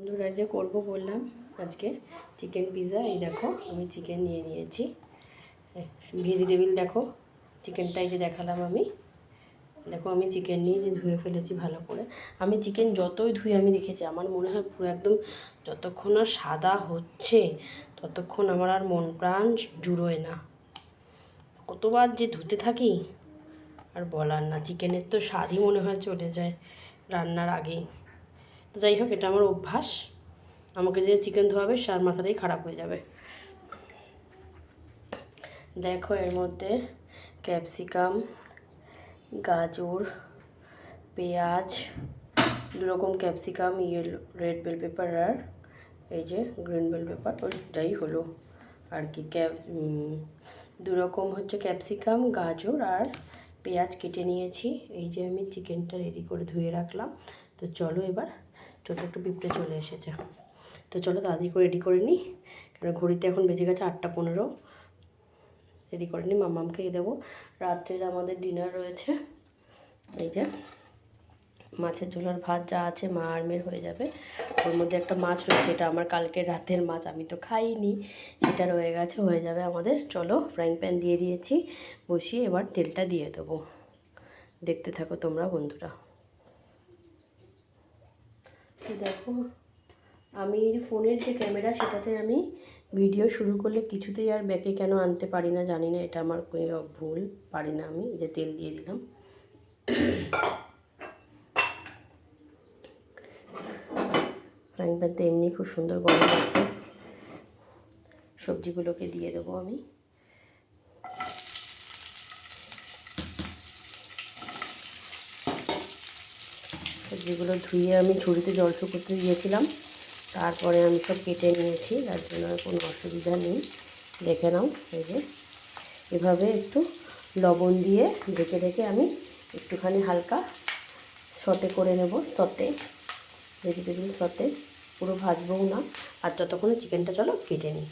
বন্ধুরা যে করবো বললাম আজকে চিকেন পিৎজা। এই দেখো আমি চিকেন নিয়ে নিয়েছি, ভেজিটেবিল দেখো, চিকেনটাই যে দেখালাম আমি, দেখো আমি চিকেন নিয়ে যে ধুয়ে ফেলেছি ভালো করে। আমি চিকেন যতই ধুই আমি দেখেছি আমার মনে হয় পুরো একদম যতক্ষণ আর সাদা হচ্ছে ততক্ষণ আমার আর মন প্রাণ জুড়োয় না, কতবার যে ধুতে থাকি আর বলার না। চিকেনের তো স্বাদই মনে হয় চলে যায় রান্নার আগেই। তো যাই হোক, এটা আমার অভ্যাস, আমাকে যে চিকেন ধোয়াবে সার মাথাটাই খারাপ হয়ে যাবে। দেখো এর মধ্যে ক্যাপসিকাম, গাজর, পেঁয়াজ, দুরকম capsicum, yellow red bell pepper আর এই যে গ্রিন বেল পেপার, ওইটাই হলো আর কি। দুরকম হচ্ছে ক্যাপসিকাম, গাজর আর পেঁয়াজ কেটে নিয়েছি। এই যে আমি চিকেনটা রেডি করে ধুয়ে রাখলাম। তো চলো এবার, ছোটো একটু পিঁপড়ে চলে এসেছে, তো চলো তাড়াতাড়ি করে রেডি করে নিই, কারণ ঘড়িতে এখন বেজে গেছে 8:15। রেডি করে নিই, মাম্মামকে দেবো। রাত্রের আমাদের ডিনার রয়েছে, এই যে মাছের ঝোল আর ভাত যা আছে মা আর মেয়ের হয়ে যাবে। ওর মধ্যে একটা মাছ রয়েছে, এটা আমার কালকের রাতের মাছ, আমি তো খাইনি, সেটা রয়ে গেছে, হয়ে যাবে আমাদের। চলো ফ্রাইং প্যান দিয়ে দিয়েছি, বসিয়ে এবার তেলটা দিয়ে দেবো। দেখতে থাকো তোমরা বন্ধুরা। তো দেখো আমি ফোনের যে ক্যামেরা সেটাতে আমি ভিডিও শুরু করলে কিছুতেই আর ব্যাকে কেন আনতে পারি না জানি না, এটা আমার ভুল, পারি না আমি। এই যে তেল দিয়ে দিলাম, ফ্রাইং প্যানটা এমনি খুব সুন্দর গরম আছে। সবজিগুলোকে দিয়ে দেবো আমি। সবজিগুলো ধুয়ে আমি ঝুড়িতে জল শুকোতে দিয়েছিলাম, তারপরে আমি সব কেটে নিয়েছি, তার জন্য আর কোনো অসুবিধা নেই। দেখে নাও, এই যে এভাবে একটু লবণ দিয়ে ঢেকে ঢেকে আমি একটুখানি হালকা সতে করে নেব, সতে ভেজিটেবিল সতে, পুরো ভাজবও না। আর ততক্ষণে চিকেনটা চলো কেটে নিই।